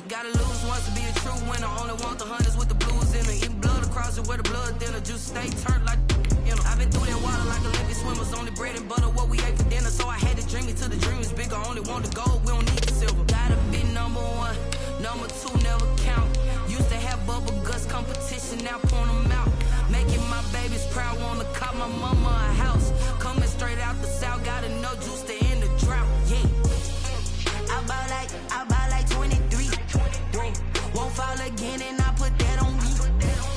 Gotta lose once to be a true winner. Only want the hunters with the blues in it. Eating blood across it where the blood thinner. Juice stay turned like I've been through that water like Olympic swimmers. Only bread and butter what we ate for dinner. So I had to dream it till the dream is bigger. Only want the gold, we don't need the silver. Gotta be number one, number two never count. Used to have bubble guts competition, now point them out. Making my babies proud, wanna cop my mama a house. Coming straight out the south, gotta know juice to end the drought. Yeah, I buy like 23. Won't fall again and I put that on me.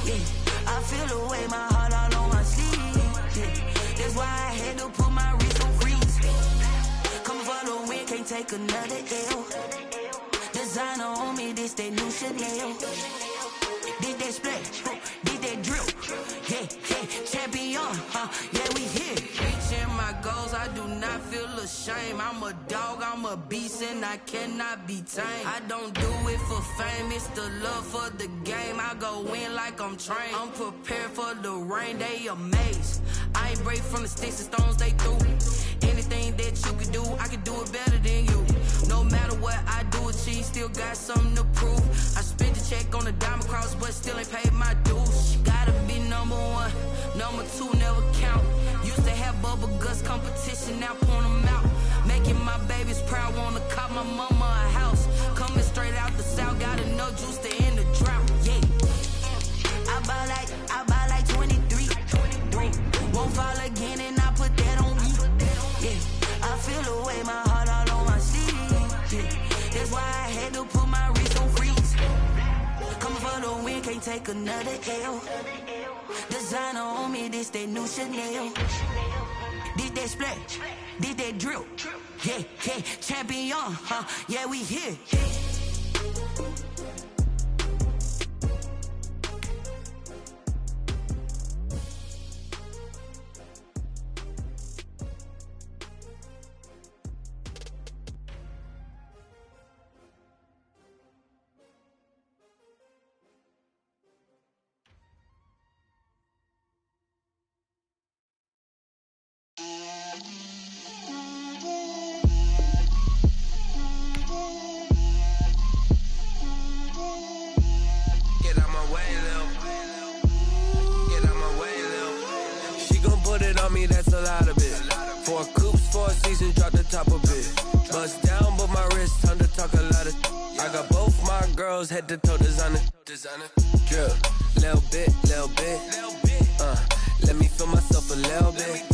Yeah, I feel the way my heart all on my sleeve. Yeah, that's why I had to put my wrist on freeze. Coming for the win, can't take another L. Designer on me, this that new Chanel. Did that splash, did that drill. Yeah, champion, yeah, we here. Reaching my goals, I do not feel ashamed. I'm a dog, I'm a beast, and I cannot be tamed. I don't do it for fame, it's the love for the game. I go in like I'm trained. I'm prepared for the rain, they amazed. I ain't break from the sticks and stones they threw. Anything that you could do, I could do it better than you. No matter what I do, achieve, still got something to prove. I spent the check on the diamond cross, but still ain't paid my dues. Gotta be number one, number two never count. Used to have bubble guts competition, now point them out. Making my babies proud, wanna cop my mama a house. Coming straight out the south, gotta know juice to end the drought. Yeah, I buy like 23. Won't fall again and I put that on me. Yeah, I feel the way my heart all on my sleeve. Yeah, that's why I had to put my wrist on freeze. Coming for the win, can't take another L. Designer on me, this that new Chanel. Did that splash, did that drill. Yeah, champion, yeah, we here. That's a lot of it. 4 coops, 4 seasons, drop the top of it. Bust down, but my wrist, time to talk a lot of. I got both my girls head to toe designer. Drip, little bit. Let me feel myself a little bit.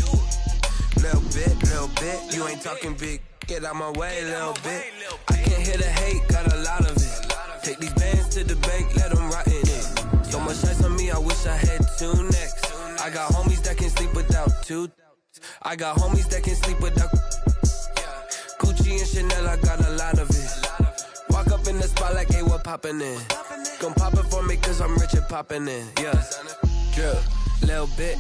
Little bit. You ain't talking big. Get out my way, little bit. I can't hear the hate, got a lot of it. Take these bands to the bank, let them rot in it. So much ice on me, I wish I had 2 necks. I got homies that can sleep without 2. I got homies that can sleep without Gucci and Chanel, I got a lot of it. Walk up in the spot like, hey, what poppin' in? Gon' pop it for me cause I'm rich and poppin' in. Yeah, drip, little bit.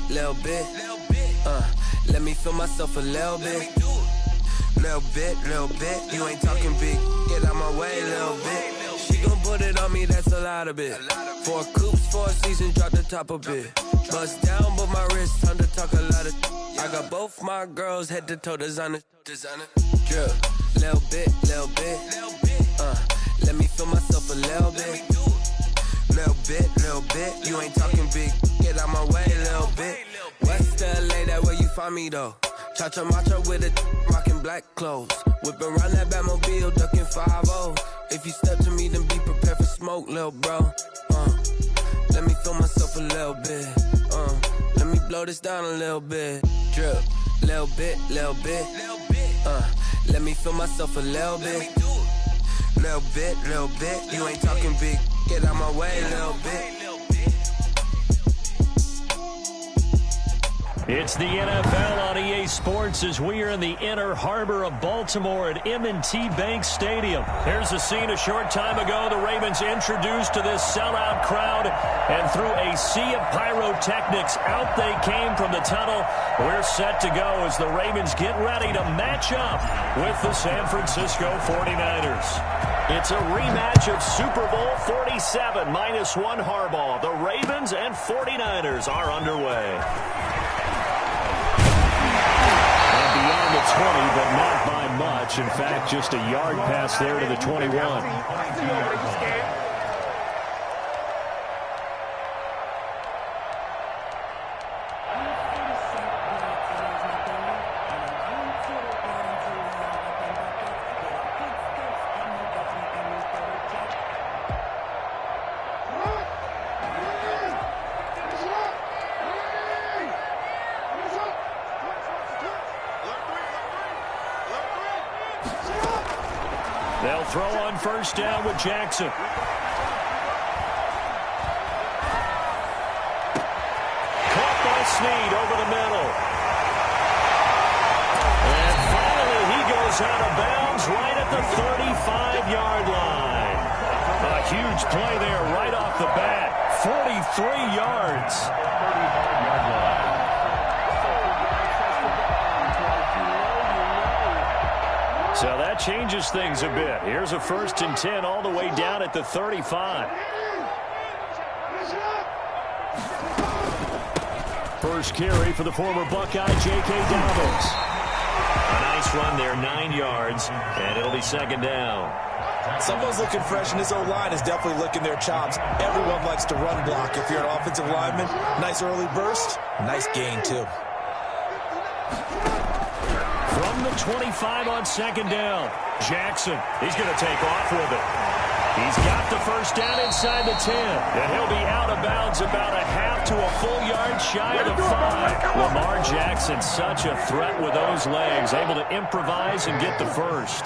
Let me feel myself a little bit. Little bit. You ain't talking big. Get out my way, little bit. She gon' put it on me, that's a lot of it. 4 coops, 4 seasons, drop the top of it. Bust down, but my wrist, time to talk a lot of. I got both my girls head to toe designer. Drip, little bit. Let me feel myself a little bit. Little bit. You ain't talking big. Get out my way, little bit. West LA, that where you find me though. Cha-cha macha with it, rockin' black clothes. Whippin' around that Batmobile, duckin' 5-0. If you step to me, then be prepared for smoke, lil' bro. Let me feel myself a little bit. Let me blow this down a little bit. Drip, little bit. Let me feel myself a little bit. Little bit. You ain't talking big. Get out my way, little bit. It's the NFL on EA Sports as we are in the inner harbor of Baltimore at M&T Bank Stadium. Here's a scene a short time ago. The Ravens introduced to this sellout crowd, and through a sea of pyrotechnics, out they came from the tunnel. We're set to go as the Ravens get ready to match up with the San Francisco 49ers. It's a rematch of Super Bowl 47 -1 Harbaugh. The Ravens and 49ers are underway. beyond the 20, but not by much. In fact, just a yard pass there to the 21. They'll throw on first down with Jackson. Caught by Snead over the middle. And finally he goes out of bounds right at the 35-yard line. A huge play there right off the bat. 43 yards. So that changes things a bit. Here's a 1st and 10 all the way down at the 35. First carry for the former Buckeye, J.K. Dobbins. A nice run there, 9 yards, and it'll be 2nd down. Someone's looking fresh, and this O-line is definitely licking their chops. Everyone likes to run block. If you're an offensive lineman, nice early burst, nice gain, too. From the 25 on 2nd down, Jackson, he's going to take off with it. He's got the first down inside the 10, and he'll be out of bounds about a half to a full yard shy of the 5. Lamar Jackson, such a threat with those legs, able to improvise and get the first.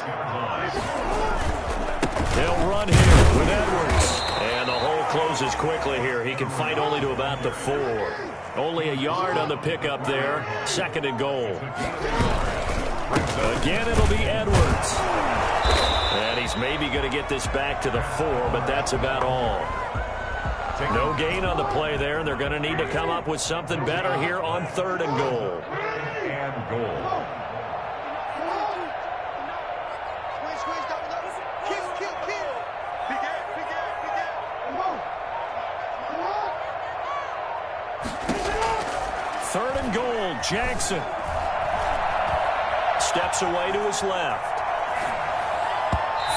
They'll run here with Edwards, and the hole closes quickly here. He can fight only to about the 4. Only a yard on the pickup there, 2nd and goal. Again, it'll be Edwards. And he's maybe going to get this back to the 4, but that's about all. No gain on the play there, and they're going to need to come up with something better here on 3rd and goal. Third and goal, Jackson. Steps away to his left.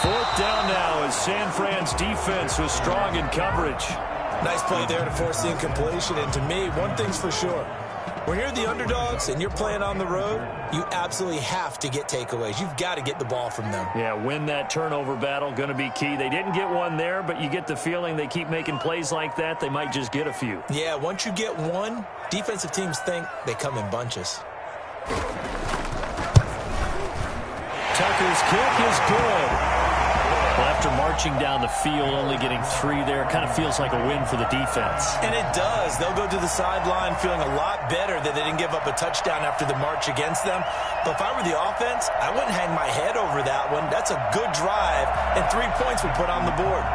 4th down now as San Fran's defense was strong in coverage. Nice play there to force the incompletion. And to me, one thing's for sure. When you're the underdogs and you're playing on the road, you absolutely have to get takeaways. You've got to get the ball from them. Yeah, win that turnover battle, going to be key. They didn't get one there, but you get the feeling they keep making plays like that, they might just get a few. Yeah, once you get one, defensive teams think they come in bunches. Tucker's kick is good. Well, after marching down the field, only getting 3 there, kind of feels like a win for the defense. And it does. They'll go to the sideline feeling a lot better that they didn't give up a touchdown after the march against them. But if I were the offense, I wouldn't hang my head over that one. That's a good drive, and 3 points we put on the board.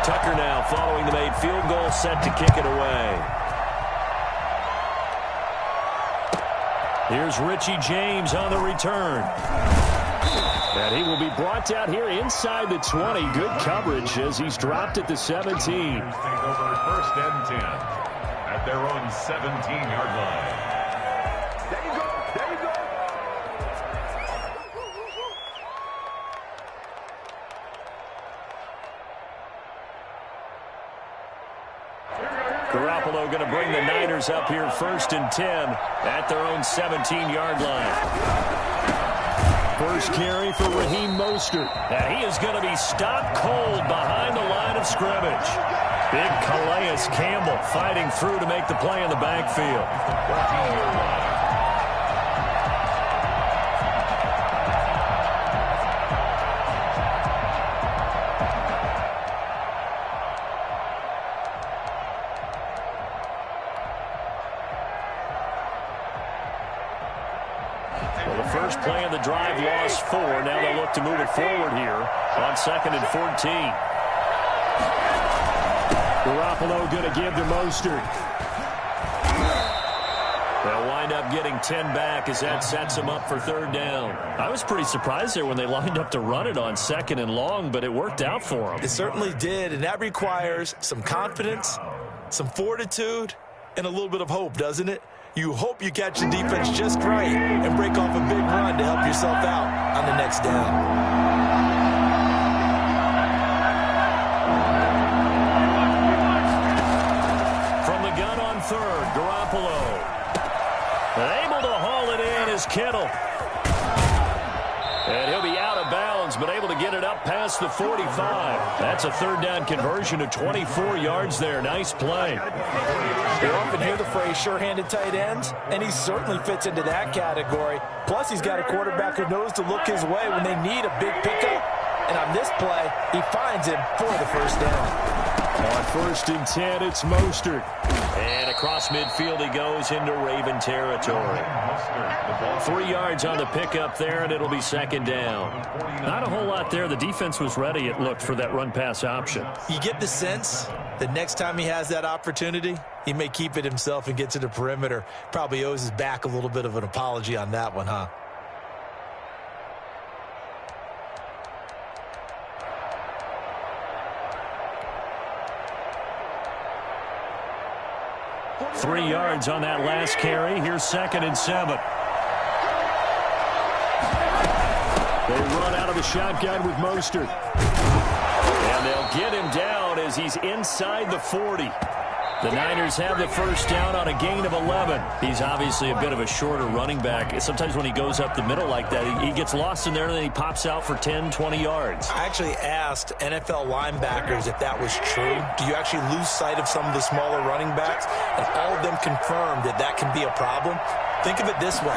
Tucker now following the made field goal, set to kick it away. Here's Richie James on the return. And he will be brought down here inside the 20. Good coverage as he's dropped at the 17. Take over 1st and 10 at their own 17-yard line. There you go. There you go. Garoppolo going to bring the Niners up here 1st and 10 at their own 17-yard line. First carry for Raheem Mostert. And he is going to be stopped cold behind the line of scrimmage. Big Calais Campbell fighting through to make the play in the backfield. Well, the first play of the drive lost 4. Now they'll look to move it forward here on 2nd and 14. Garoppolo going to give to Mostert. They'll wind up getting 10 back as that sets them up for 3rd down. I was pretty surprised there when they lined up to run it on 2nd and long, but it worked out for them. It certainly did, and that requires some confidence, some fortitude, and a little bit of hope, doesn't it? You hope you catch the defense just right and break off a big run to help yourself out on the next down. From the gun on third, Garoppolo. Able to haul it in is Kittle. And he'll be out of bounds, but able to get it up past the 45. That's a third down conversion of 24 yards there. Nice play. You often hear the phrase sure-handed tight ends, and he certainly fits into that category. Plus, he's got a quarterback who knows to look his way when they need a big pickup. And on this play, he finds him for the first down. On 1st and 10, it's Mostert. And across midfield he goes into Raven territory. 3 yards on the pickup there, and it'll be second down. Not a whole lot there. The defense was ready, it looked, for that run-pass option. You get the sense that next time he has that opportunity, he may keep it himself and get to the perimeter. Probably owes his back a little bit of an apology on that one, huh? Three yards on that last carry. Here's 2nd and 7. They run out of the shotgun with Mostert. And they'll get him down as he's inside the 40. The Niners have the first down on a gain of 11. He's obviously a bit of a shorter running back. Sometimes when he goes up the middle like that, he gets lost in there and then he pops out for 10, 20 yards. I actually asked NFL linebackers if that was true. Do you actually lose sight of some of the smaller running backs? And all of them confirmed that that can be a problem. Think of it this way.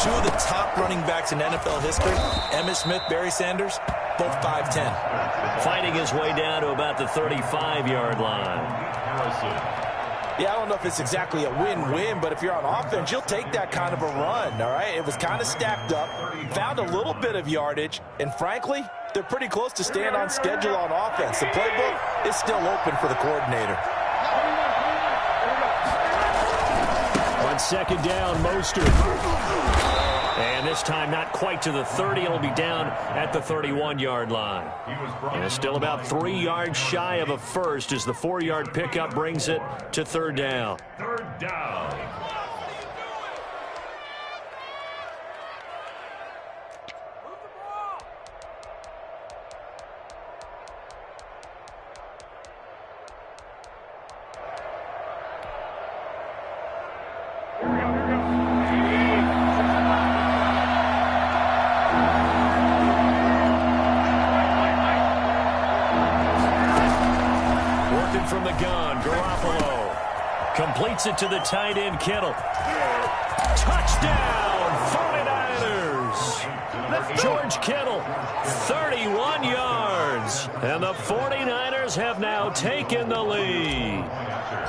2 of the top running backs in NFL history, Emmitt Smith, Barry Sanders, both 5'10". Fighting his way down to about the 35-yard line. Yeah, I don't know if it's exactly a win-win, but if you're on offense, you'll take that kind of a run, all right? It was kind of stacked up, found a little bit of yardage, and frankly, they're pretty close to staying on schedule on offense. The playbook is still open for the coordinator. On second down, Mostert. And this time not quite to the 30. It'll be down at the 31-yard line. And still about 3 yards shy of a first as the 4-yard pickup brings it to third down. Third down. From the gun, Garoppolo completes it to the tight end, Kittle. Touchdown, 49ers. George Kittle, 31 yards. And the 49ers have now taken the lead.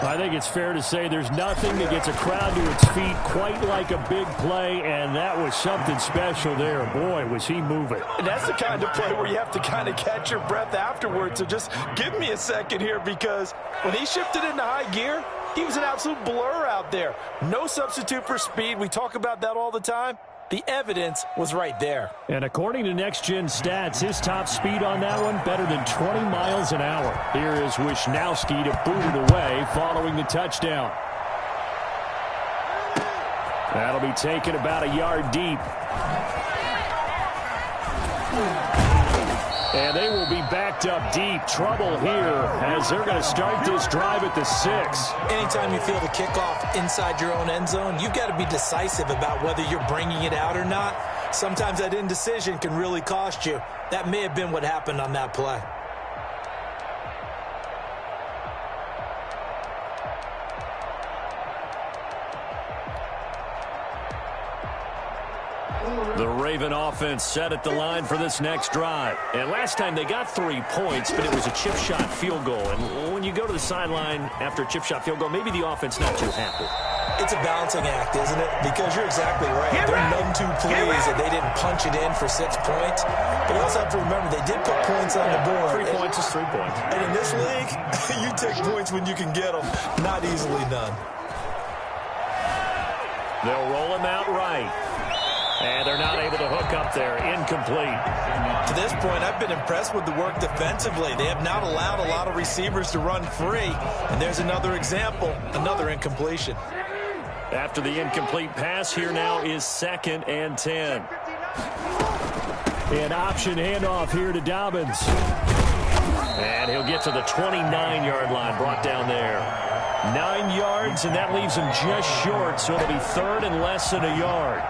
I think it's fair to say there's nothing that gets a crowd to its feet quite like a big play, and that was something special there. Boy, was he moving. And that's the kind of play where you have to kind of catch your breath afterwards. So just give me a second here, because when he shifted into high gear, he was an absolute blur out there. No substitute for speed. We talk about that all the time. The evidence was right there. And according to Next Gen Stats, his top speed on that one, better than 20 miles an hour. Here is Wisnowski to boot it away following the touchdown. That'll be taken about a yard deep. And they will be backed up deep. Trouble here as they're going to start this drive at the 6. Anytime you feel the kickoff inside your own end zone, you've got to be decisive about whether you're bringing it out or not. Sometimes that indecision can really cost you. That may have been what happened on that play. The Raven offense set at the line for this next drive. And last time they got 3 points, but it was a chip shot field goal. And when you go to the sideline after a chip shot field goal, maybe the offense not too happy. It's a balancing act, isn't it? Because you're exactly right. They're none too pleased that they didn't punch it in for 6 points. But you also have to remember they did put points on the board. 3 points is 3 points. And in this league, you take points when you can get them. Not easily done. They'll roll him out right. And they're not able to hook up there. Incomplete. To this point, I've been impressed with the work defensively. They have not allowed a lot of receivers to run free. And there's another example, another incompletion. After the incomplete pass, here now is 2nd and 10. An option handoff here to Dobbins. And he'll get to the 29-yard line, brought down there. 9 yards, and that leaves him just short, so it'll be 3rd and less than a yard.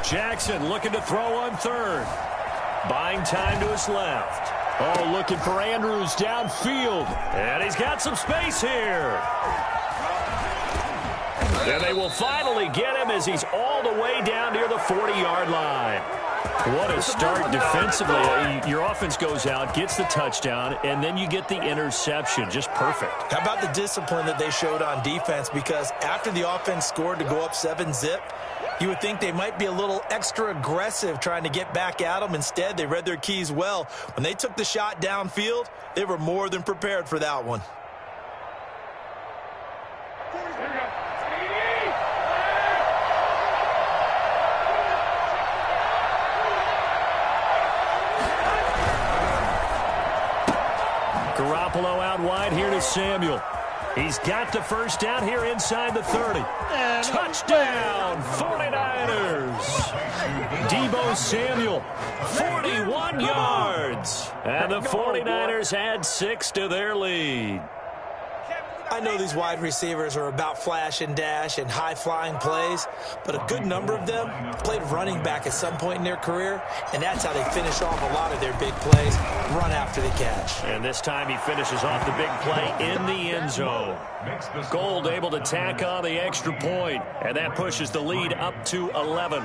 Jackson looking to throw on 3rd. Buying time to his left. Oh, looking for Andrews downfield. And he's got some space here. And they will finally get him as he's all the way down near the 40-yard line. What a start defensively. Your offense goes out, gets the touchdown, and then you get the interception. Just perfect. How about the discipline that they showed on defense? Because after the offense scored to go up 7-zip, you would think they might be a little extra aggressive trying to get back at them. Instead, they read their keys well. When they took the shot downfield, they were more than prepared for that one. Garoppolo out wide here to Samuel. He's got the first down here inside the 30. And touchdown, 49ers. Deebo Samuel, 41 yards. And the 49ers add 6 to their lead. I know these wide receivers are about flash and dash and high-flying plays, but a good number of them played running back at some point in their career, and that's how they finish off a lot of their big plays, run after the catch. And this time he finishes off the big play in the end zone. Gold able to tack on the extra point, and that pushes the lead up to 11.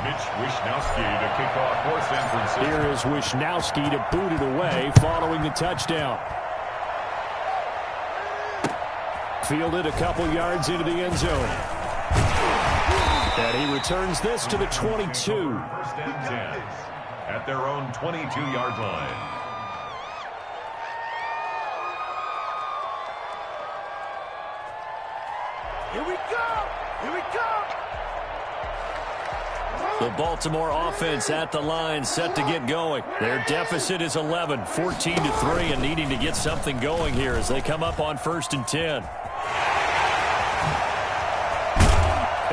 Mitch Wishnowsky to kick off for San Francisco. Here is Wishnowsky to boot it away following the touchdown. Fielded a couple yards into the end zone. And he returns this to the 22. 1st and 10 at their own 22-yard line. Here we go! Here we go! The Baltimore offense at the line, set to get going. Their deficit is 11, 14-3, and needing to get something going here as they come up on 1st and 10.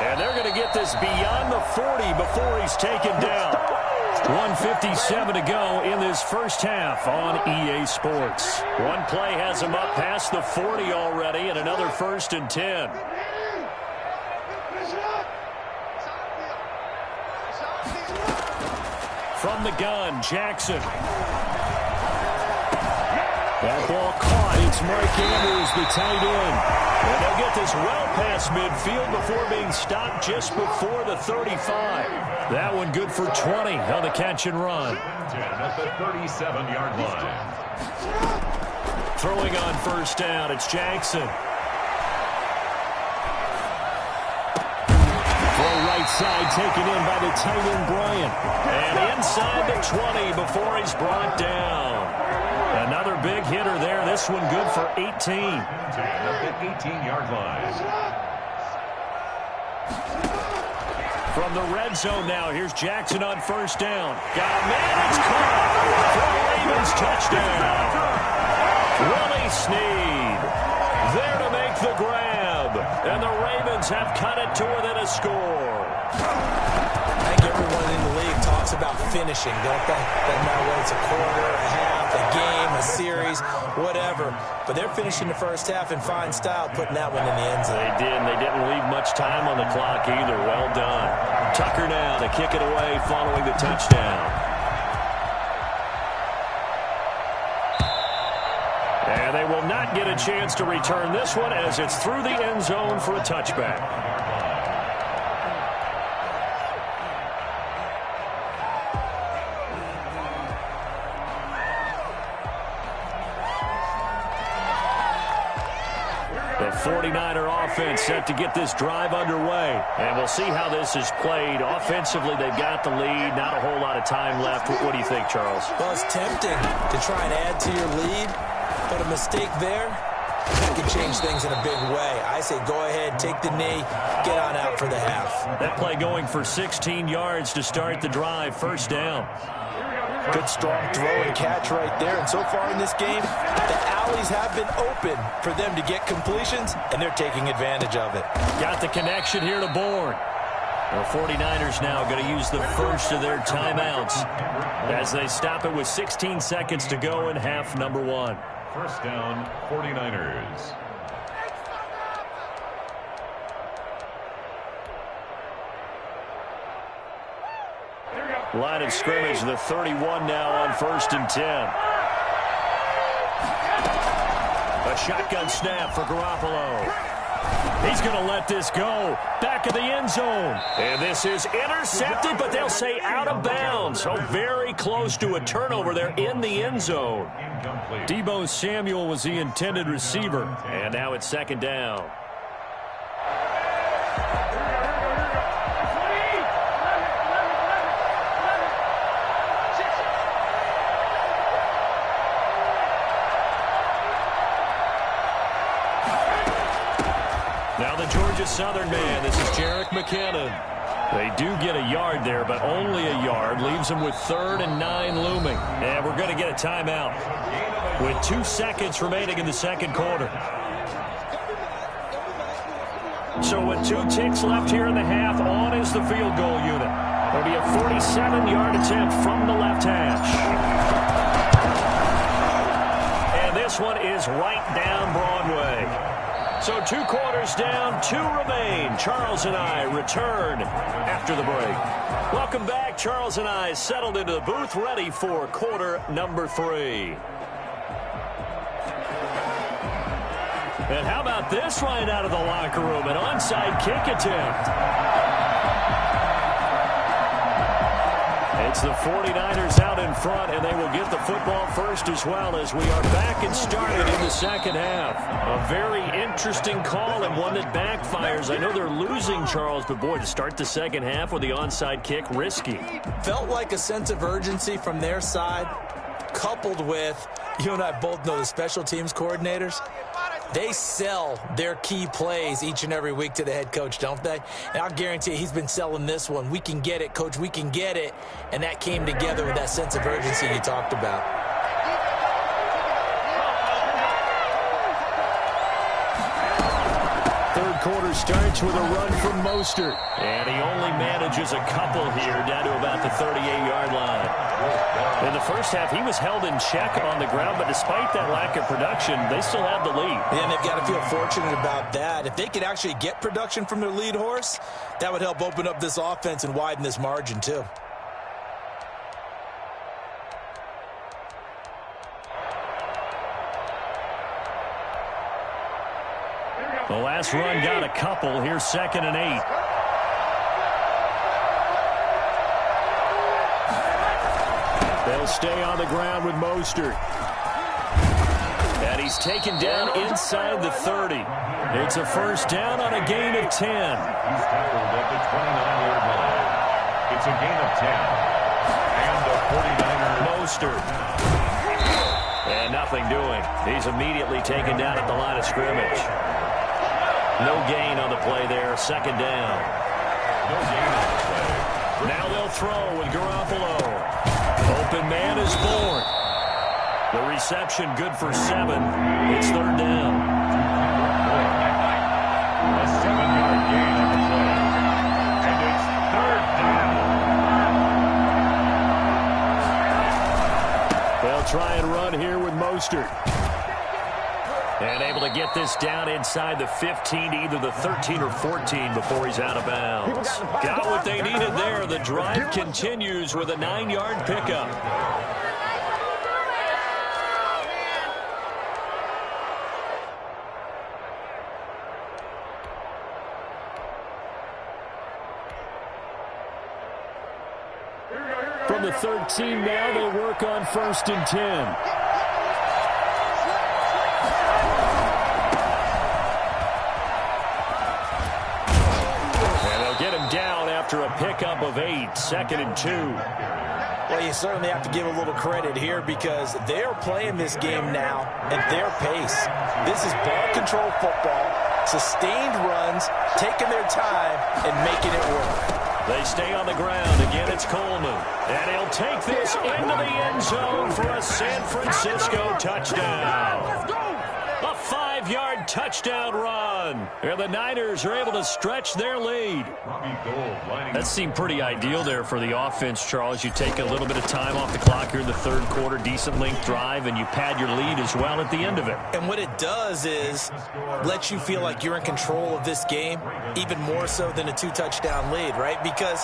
And they're going to get this beyond the 40 before he's taken down. 1:57 to go in this first half on EA Sports. One play has him up past the 40 already, and another 1st and 10. From the gun, Jackson. That ball caught. It's Mark Andrews, the tight end. And they'll get this well past midfield before being stopped just before the 35. That one good for 20 on the catch and run. 10 at the 37-yard line. Throwing on 1st down, it's Jackson. Right side taken in by the tight end, Bryant. And inside the 20 before he's brought down. Another big hitter there. This one good for 18. 10 at the 18-yard line. From the red zone now, here's Jackson on 1st down. Got a man, it's caught for the Ravens touchdown. Willie Snead there to make the grab. And the Ravens have cut it to within a score. I think everyone in the league talks about finishing, don't they? Doesn't matter whether it's a quarter, a half, a game, a series, whatever. But they're finishing the first half in fine style, putting that one in the end zone. They did, and they didn't leave much time on the clock either. Well done. Tucker now to kick it away following the touchdown. And they will not get a chance to return this one as it's through the end zone for a touchback. The 49er offense set to get this drive underway. And we'll see how this is played. Offensively, they've got the lead. Not a whole lot of time left. What do you think, Charles? Well, it's tempting to try and add to your lead, but a mistake there that can change things in a big way. I say go ahead, take the knee, get on out for the half. That play going for 16 yards to start the drive, first down. Good strong throw and catch right there. And so far in this game, the alleys have been open for them to get completions, and they're taking advantage of it. Got the connection here to Bourne. The 49ers now going to use the first of their timeouts as they stop it with 16 seconds to go in half number one. First down, 49ers. Line of scrimmage, the 31 now on 1st and 10. A shotgun snap for Garoppolo. He's going to let this go. Back of the end zone. And this is intercepted, but they'll say out of bounds. So very close to a turnover there in the end zone. Deebo Samuel was the intended receiver. And now it's second down. Now the Georgia Southern man, this is Jerick McKinnon. They do get a yard there, but only a yard. Leaves them with 3rd and 9 looming. And we're going to get a timeout with 2 seconds remaining in the second quarter. So with 2 ticks left here in the half, on is the field goal unit. It'll be a 47-yard attempt from the left hash. And this one is right down Broadway. So 2 quarters down, 2 remain. Charles and I return after the break. Welcome back. Charles and I settled into the booth, ready for quarter number 3. And how about this right out of the locker room? An onside kick attempt. It's the 49ers out in front, and they will get the football first as well as we are back and started in the second half. A very interesting call and one that backfires. I know they're losing, Charles, but boy, to start the second half with the onside kick, risky. Felt like a sense of urgency from their side, coupled with, you and I both know the special teams coordinators. They sell their key plays each and every week to the head coach, don't they? And I'll guarantee you he's been selling this one. We can get it, coach, we can get it. And that came together with that sense of urgency you talked about. Third quarter starts with a run from Mostert. And he only manages a couple here down to about the 38-yard line. In the first half, he was held in check on the ground, but despite that lack of production, they still have the lead. Yeah, and they've got to feel fortunate about that. If they could actually get production from their lead horse, that would help open up this offense and widen this margin too. The last run got a couple. Here's 2nd and 8. They'll stay on the ground with Mostert. And he's taken down inside the 30. It's a first down on a gain of 10. He's tackled at the 29-yard line. It's a gain of 10. And the 49ers. Mostert. And nothing doing. He's immediately taken down at the line of scrimmage. No gain on the play there. Second down. No gain on the play. Now they'll throw with Garoppolo. Open man is Bourne. The reception good for 7. It's 3rd down. A 7-yard gain on the play. And it's 3rd down. They'll try and run here with Mostert. And able to get this down inside the 15 to either the 13 or 14 before he's out of bounds. Got what they needed there. The drive continues with a 9-yard pickup. From the 13 now, they work on 1st and 10. After a pickup of 8, 2nd and 2. Well, you certainly have to give a little credit here because they are playing this game now at their pace. This is ball control football, sustained runs, taking their time, and making it work. They stay on the ground. Again, it's Coleman. And he'll take this into the end zone for a San Francisco touchdown. A 5-yard touchdown run. And the Niners are able to stretch their lead. That seemed pretty ideal there for the offense, Charles. You take a little bit of time off the clock here in the third quarter, decent length drive, and you pad your lead as well at the end of it. And what it does is let you feel like you're in control of this game, even more so than a 2-touchdown lead, right? Because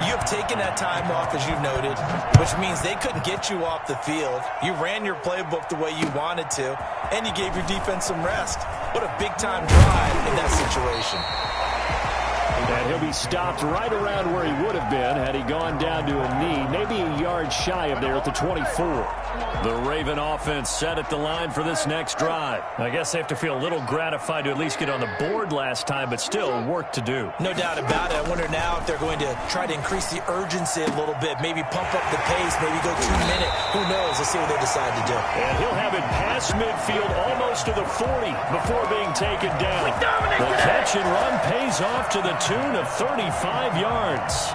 you have taken that time off, as you've noted, which means they couldn't get you off the field. You ran your playbook the way you wanted to, and you gave your defense some rest. What a big-time drive in that situation. And he'll be stopped right around where he would have been had he gone down to a knee, maybe a yard shy of there at the 24. The Raven offense set at the line for this next drive. I guess they have to feel a little gratified to at least get on the board last time, but still work to do. No doubt about it. I wonder now if they're going to try to increase the urgency a little bit, maybe pump up the pace, maybe go 2 minute. Who knows? Let's see what they decide to do. And he'll have it past midfield almost to the 40 before being taken down. The catch and run pays off to the tune of 35 yards.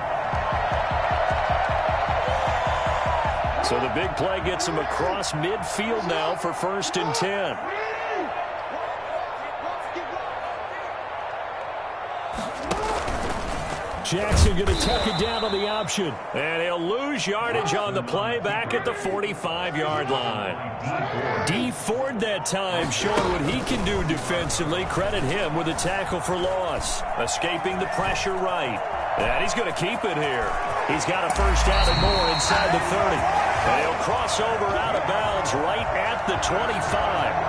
So the big play gets him across midfield now for 1st and 10. Jackson going to tuck it down on the option. And he'll lose yardage on the play back at the 45-yard line. D. Ford that time showing what he can do defensively. Credit him with a tackle for loss. Escaping the pressure right. And he's going to keep it here. He's got a first down and more inside the 30. And he'll cross over out of bounds right at the 25.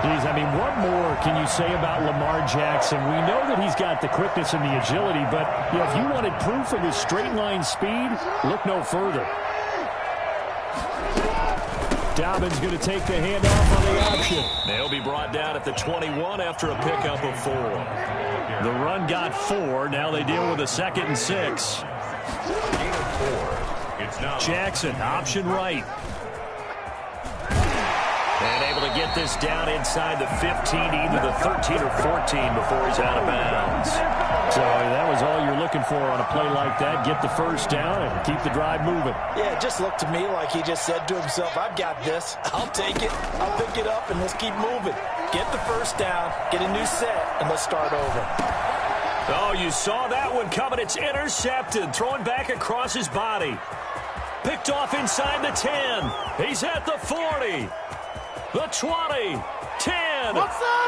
Geez, I mean, what more can you say about Lamar Jackson? We know that he's got the quickness and the agility, but you know, if you wanted proof of his straight line speed, look no further. Dobbins going to take the handoff on the option. They'll be brought down at the 21 after a pickup of 4. The run got 4. Now they deal with a 2nd and 6. Jackson, option right. And able to get this down inside the 15, either the 13 or 14 before he's out of bounds. So that was all you're looking for on a play like that. Get the first down and keep the drive moving. Yeah, it just looked to me like he just said to himself, I've got this. I'll take it. I'll pick it up, and let's keep moving. Get the first down, get a new set, and let's start over. Oh, you saw that one coming. It's intercepted. Throwing back across his body. Picked off inside the 10. He's at the 40. The 20. 10.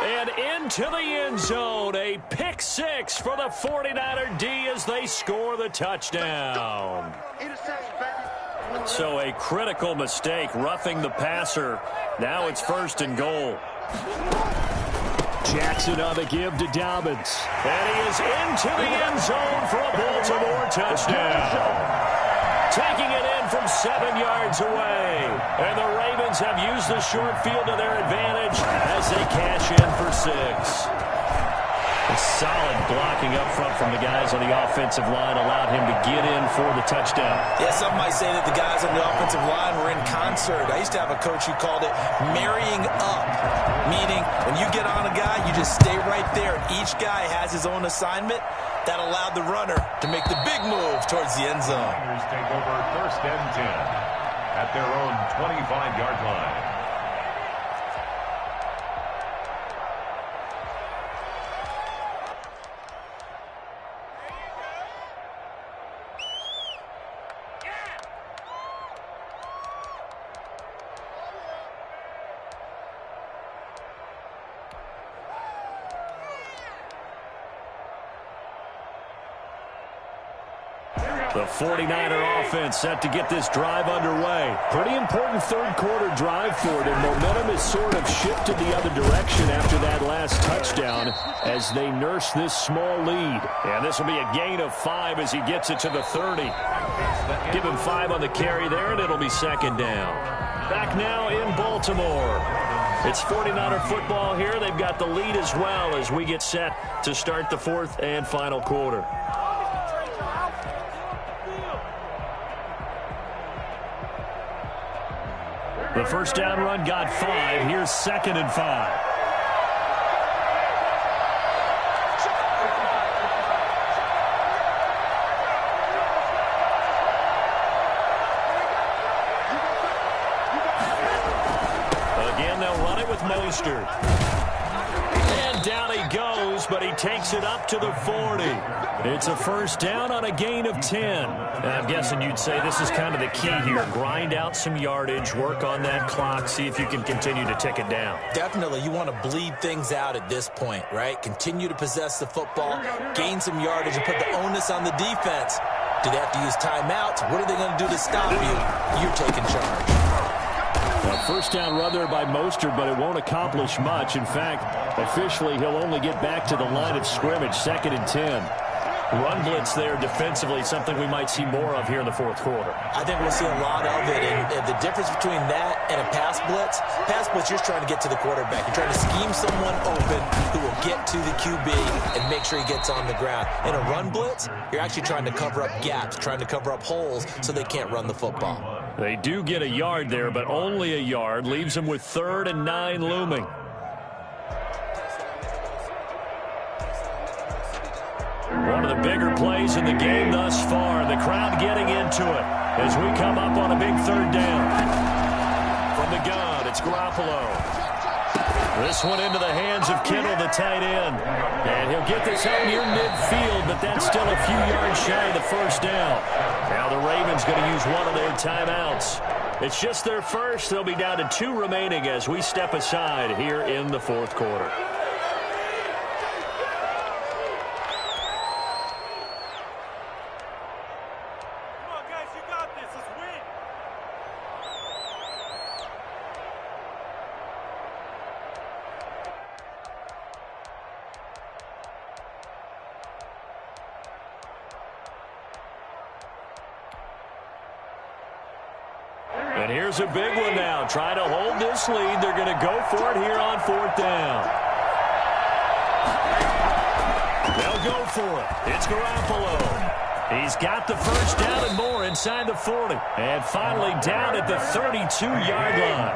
And into the end zone. A pick 6 for the 49er D as they score the touchdown. So a critical mistake, roughing the passer. Now it's 1st and goal. Jackson on the give to Dobbins. And he is into the end zone for a Baltimore touchdown. Taking it in from 7 yards away. And the Ravens have used the short field to their advantage as they cash in for 6. A solid blocking up front from the guys on the offensive line allowed him to get in for the touchdown. Yeah, some might say that the guys on the offensive line were in concert. I used to have a coach who called it marrying up, meaning when you get on a guy, you just stay right there. Each guy has his own assignment. That allowed the runner to make the big move towards the end zone. Niners take over 1st and 10 at their own 25-yard line. The 49er offense set to get this drive underway. Pretty important third quarter drive for them. Momentum has sort of shifted the other direction after that last touchdown as they nurse this small lead. And this will be a gain of 5 as he gets it to the 30. Give him 5 on the carry there, and it'll be 2nd down. Back now in Baltimore. It's 49er football here. They've got the lead as well as we get set to start the 4th and final quarter. The first down run got 5. Here's 2nd and 5. Again, they'll run it with Mostert. And down he goes, but he takes it up to the 40. It's a first down on a gain of 10. And I'm guessing you'd say this is kind of the key here. Grind out some yardage, work on that clock, see if you can continue to tick it down. Definitely. You want to bleed things out at this point, right? Continue to possess the football, gain some yardage, and put the onus on the defense. Do they have to use timeouts? What are they going to do to stop you? You're taking charge. A first down run there by Mostert, but it won't accomplish much. In fact, officially, he'll only get back to the line of scrimmage, 2nd and 10. Run blitz there defensively, something we might see more of here in the fourth quarter. I think we'll see a lot of it, and the difference between that and a pass blitz, you're trying to get to the quarterback. You're trying to scheme someone open who will get to the QB and make sure he gets on the ground. In a run blitz, you're actually trying to cover up gaps, trying to cover up holes so they can't run the football. They do get a yard there, but only a yard. Leaves them with 3rd and 9 looming. One of the bigger plays in the game thus far. The crowd getting into it as we come up on a big 3rd down. From the gun, it's Garoppolo. This one into the hands of Kittle, the tight end. And he'll get this up near midfield, but that's still a few yards shy of the first down. Now the Ravens going to use one of their timeouts. It's just their first. They'll be down to 2 remaining as we step aside here in the fourth quarter. And here's a big one now. Trying to hold this lead. They're going to go for it here on 4th down. They'll go for it. It's Garoppolo. He's got the first down and more inside the 40. And finally down at the 32-yard line.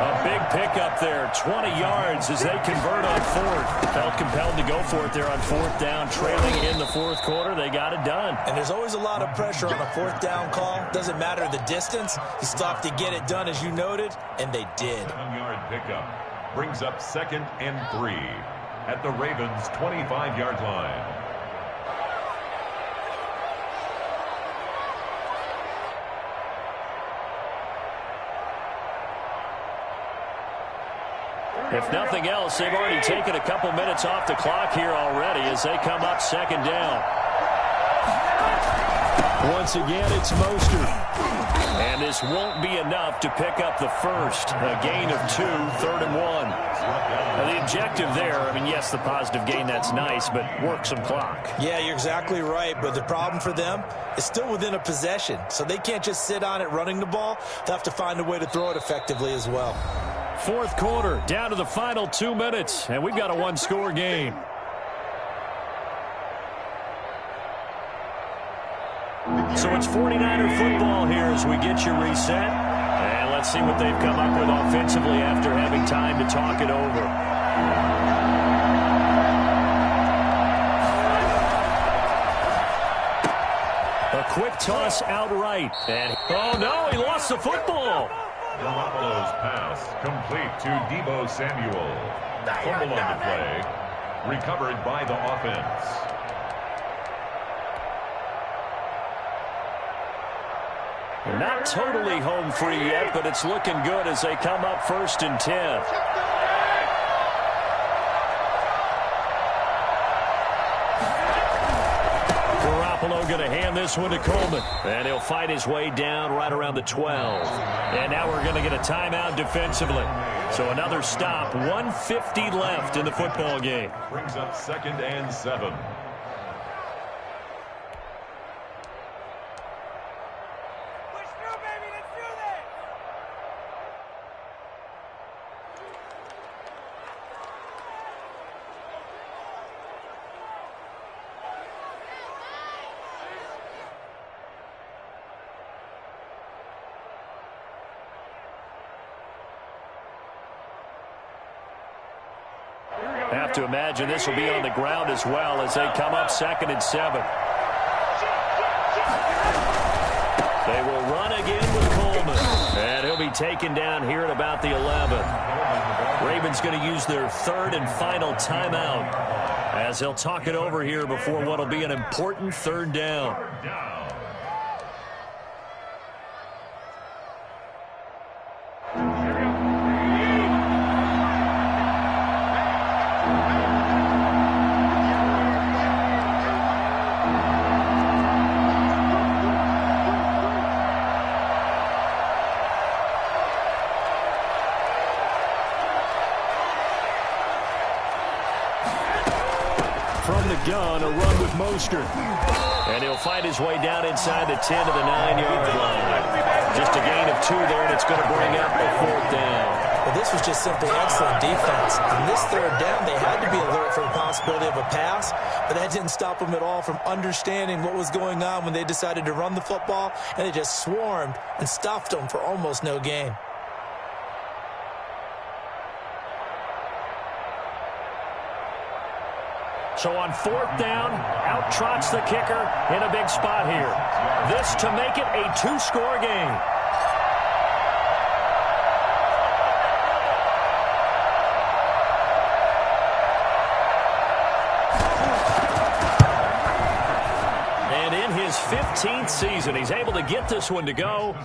A big pickup there, 20 yards as they convert on 4th. Felt compelled to go for it there on 4th down, trailing in the fourth quarter. They got it done. And there's always a lot of pressure on a 4th down call. Doesn't matter the distance. You still have to get it done, as you noted, and they did. 7-yard pickup brings up 2nd and 3 at the Ravens' 25-yard line. If nothing else, they've already taken a couple minutes off the clock here already as they come up 2nd down. Once again, it's Mostert. And this won't be enough to pick up the first. A gain of 2, 3rd and 1. Now, the objective there, I mean, yes, the positive gain, that's nice, but work some clock. Yeah, you're exactly right, but the problem for them is still within a possession. So they can't just sit on it running the ball. They'll have to find a way to throw it effectively as well. Fourth quarter, down to the final 2 minutes, and we've got a 1-score game. So it's 49er football here as we get you reset. And let's see what they've come up with offensively after having time to talk it over. A quick toss outright. And, oh, no, he lost the football. Garoppolo's pass complete to Deebo Samuel. Fumble on the play. Recovered by the offense. They're not totally home free yet, but it's looking good as they come up 1st and 10. Garoppolo going to hand this one to Coleman. And he'll fight his way down right around the 12. And now we're going to get a timeout defensively. So another stop, 1:50 left in the football game. Brings up 2nd and 7. to imagine this will be on the ground as well as they come up 2nd and 7. They will run again with Coleman. And he'll be taken down here at about the 11. Ravens going to use their 3rd and final timeout as they'll talk it over here before what will be an important 3rd down. From the gun, a run with Mostert. And he'll find his way down inside the 10 to the 9-yard line. Just a gain of 2 there, and it's going to bring up the 4th down. Well, this was just simply excellent defense. In this 3rd down, they had to be alert for the possibility of a pass, but that didn't stop them at all from understanding what was going on when they decided to run the football, and they just swarmed and stuffed them for almost no gain. So on 4th down, out trots the kicker in a big spot here. This to make it a 2-score game. And in his 15th season, he's able to get this one to go.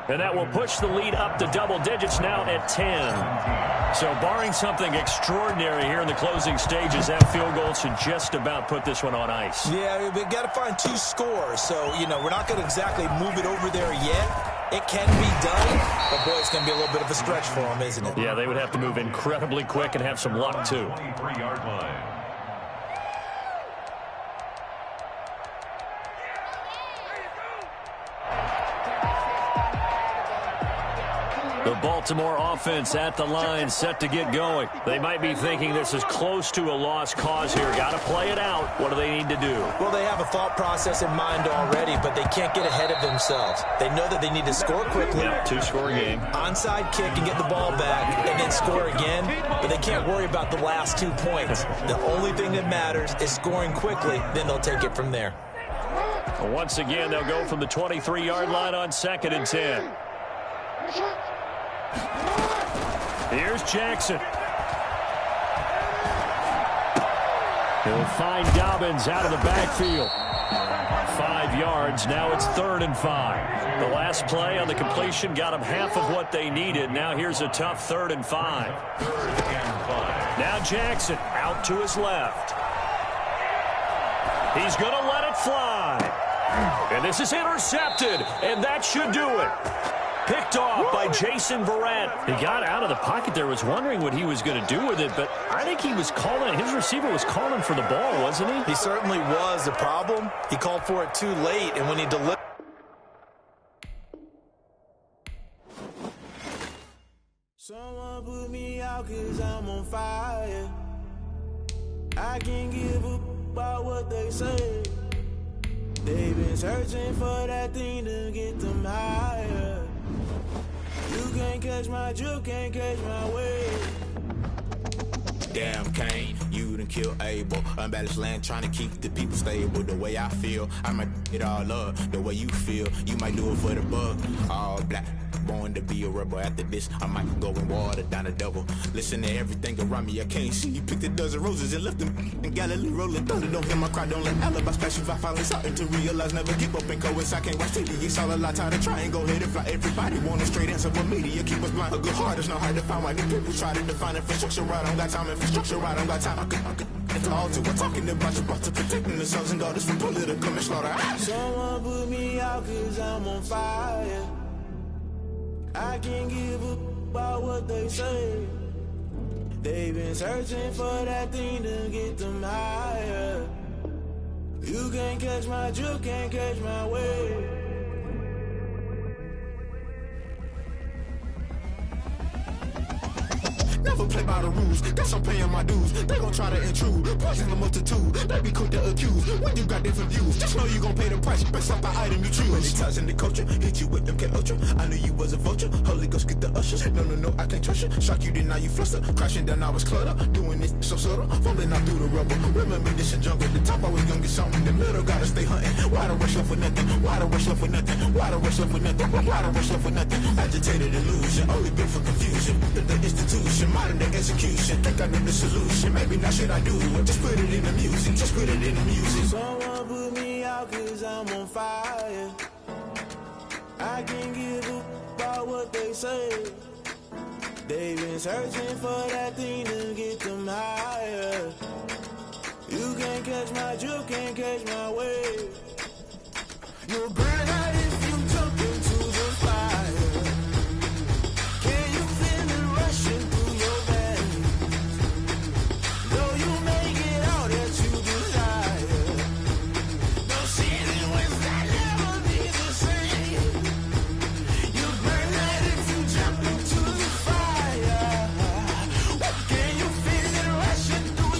And that will push the lead up to double digits now at 10. So barring something extraordinary here in the closing stages, that field goal should just about put this one on ice. Yeah, we got to find 2 scores. So, you know, we're not going to exactly move it over there yet. It can be done, but boy, it's going to be a little bit of a stretch for them, isn't it? Yeah, they would have to move incredibly quick and have some luck, too. 23-yard line. The Baltimore offense at the line, set to get going. They might be thinking this is close to a lost cause here. Got to play it out. What do they need to do? Well, they have a thought process in mind already, but they can't get ahead of themselves. They know that they need to score quickly. Yep, 2-score game. Onside kick and get the ball back and then score again, but they can't worry about the last 2 points. The only thing that matters is scoring quickly, then they'll take it from there. Well, once again, they'll go from the 23-yard line on 2nd and 10. Here's Jackson. He'll find Dobbins out of the backfield. 5 yards. Now it's 3rd and 5. The last play on the completion got them half of what they needed. Now here's a tough 3rd and 5. Now Jackson out to his left. He's going to let it fly. And this is intercepted. And that should do it. Picked off by Jason Verrett. He got out of the pocket there, was wondering what he was going to do with it, but I think he was calling, his receiver was calling for the ball, wasn't he? He certainly was. The problem, he called for it too late, and when he delivered. Someone put me out 'cause I'm on fire. I can't give up about what they say. They've been searching for that thing to get them higher. You can't catch my drift, can't catch my wave. Damn, Kane, you done killed Abel. Unbalanced land, trying to keep the people stable. The way I feel, I might it all up. The way you feel, you might do it for the buck. All black, born to be a rebel. After this, I might go and water down the devil. Listen to everything around me, I can't see. Picked a dozen roses and left them in Galilee rolling thunder. Don't hear my cry, don't let alibi splash. If I finally starting to realize, never give up and coincide. Can't watch TV, it's all a lot. Time to try and go ahead and fly. Everybody want a straight answer, but media keep us blind. A good heart is not hard to find. Why these people try to define infrastructure right? I don't got time, infrastructure right? I don't got time. I could. It's all to. We're talking about you, about to protecting the sons and daughters from political manslaughter. Someone put me out 'cause I'm on fire. I can't give up about what they say. They've been searching for that thing to get them higher. You can't catch my drift, can't catch my wave. Never play by the rules, guess I'm paying my dues. They gon' try to intrude, poison the multitude. They be quick to accuse when you got different views. Just know you gon' pay the price based off the item you choose. Many times in the culture, hit you with them K Ultra. I knew you was a vulture. Holy Ghost get the ushers. No, I can't trust you. Shock you, then now you fluster. Crashing down, I was cluttered. Doing this so subtle, falling out through the rubble. Remember this in jungle. The top I was young and something. The middle gotta stay hunting. Why the rush up for nothing? Why the rush up for nothing? Why the rush up for nothing? Why the rush up for nothing? Agitated illusion, only built for confusion. The institution, modern day execution. Think I know the solution. Maybe now should I do it? Just put it in the music. Just put it in the music. Someone put me out 'cause I'm on fire. I can't give a about what they say. They've been searching for that thing to get them higher. You can't catch my drift, can't catch my wave. You'll burn out if you jump into the fire. Can you feel it rushing through your veins? Though you make it all that you desire. No ceiling wins that never be the same. You'll burn out if you jump into the fire. Can you feel it rushing through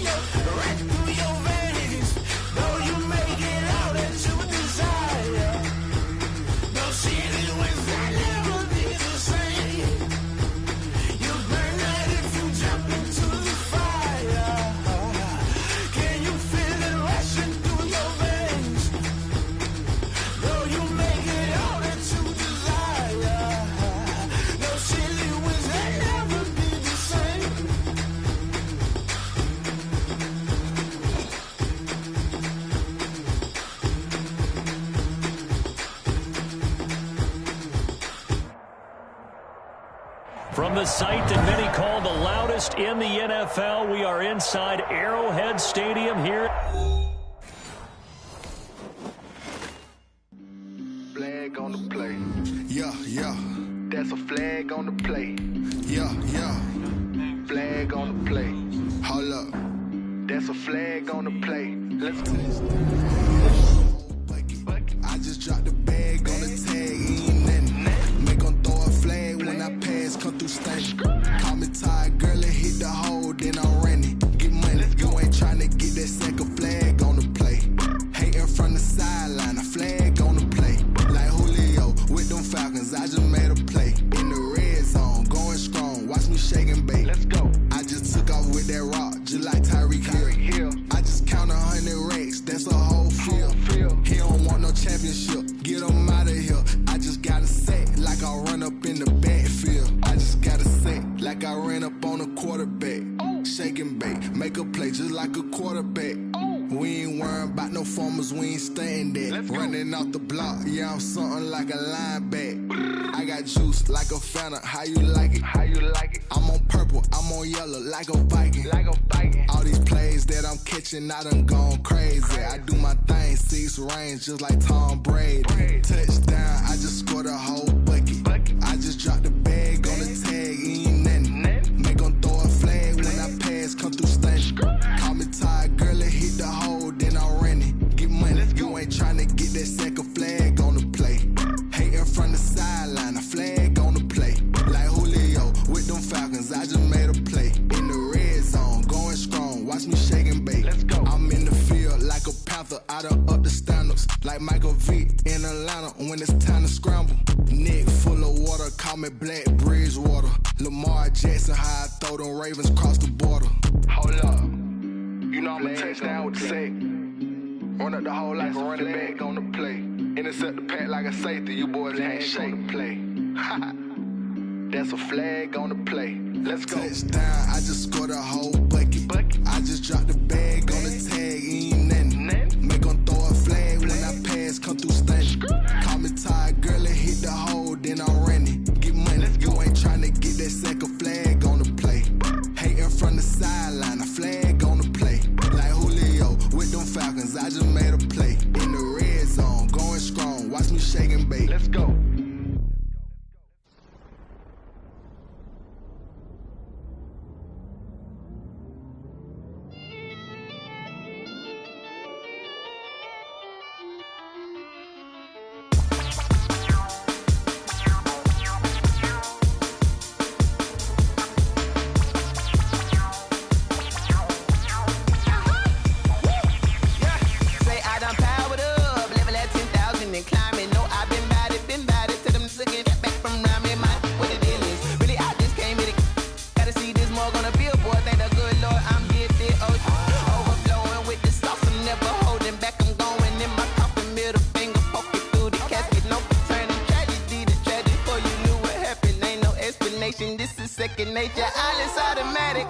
your veins? Though you make it all that you desire. No ceiling wins that never be the same. You'll burn out if you jump into the fire. Can you feel it rushing through your veins? Though you make it all that you desire. No ceiling wins that never be the same. From the site that many call the loudest in the NFL, we are inside Arrowhead Stadium here. Flag on the play. Yeah. That's a flag on the play. Yeah. Flag on the play. Hold up. That's a flag on the play. Let's go. I just dropped the bag on the tag, ain't nothing. Make 'em throw a flag when I pass, come through stank. Call me tired, girl, and hit the hole, then I'm running. Get money, you ain't tryna get that second flag on the play. Hating from the sideline, a flag on the play. Like Julio with them Falcons, I just made a play. In the red zone, going strong, watch me shake and bake. Let's go. I just took off with that rock, just like Tyreek Hill. I just count 100 racks, that's a whole field. He don't want no championship, get him out of here. I just gotta say, like I run up in the backfield. I just gotta say, like I ran up on a quarterback. Shake and bake, make a play just like a quarterback. We ain't worrying about no formers, we ain't staying there. Running off the block, yeah, I'm something like a lineback. I got juice like a Fanta, how you like it? I'm on purple, I'm on yellow, like a Viking. All these plays that I'm catching, I done gone crazy. I do my thing, 6 range, just like Tom Brady. Touchdown, I just scored a whole bucket. I just dropped the bag on the tag, ain't nothing. Make 'em throw a flag when I pass, come through stank. Call me tired, girl, and hit the hole, then I'm running. Get money, you ain't tryna get that second flag on the play. Hating from the sideline, a flag on the play. Like Julio with them Falcons, I just made a play. In the red zone, going strong, watch me shake and bake. I'm in the field like a panther, I done up the standards. Like Michael Vick in Atlanta when it's time to scramble. Neck full of water, call me Black Bridgewater. Lamar Jackson, how I throw them Ravens cross the border. Hold up. You know I'm a touchdown with the sack. Run up the hole like a running back on the play. Intercept the pack like a safety. You boys ain't shake the play. That's a flag on the play. Let's go. Touchdown, I just scored a whole bucket. I just dropped the bag on the tag, ain't nothing. Make 'em throw a flag when I pass, come through stank. Call me tired, girl, and hit the hole, then I'm running. Get money, you ain't tryna get that second flag on the play. Hating from the sideline, a flag on the play. Like Julio with them Falcons, I just made a play. In the red zone, going strong, watch me shake and bake. Let's go. automatic, yeah, all is automatic.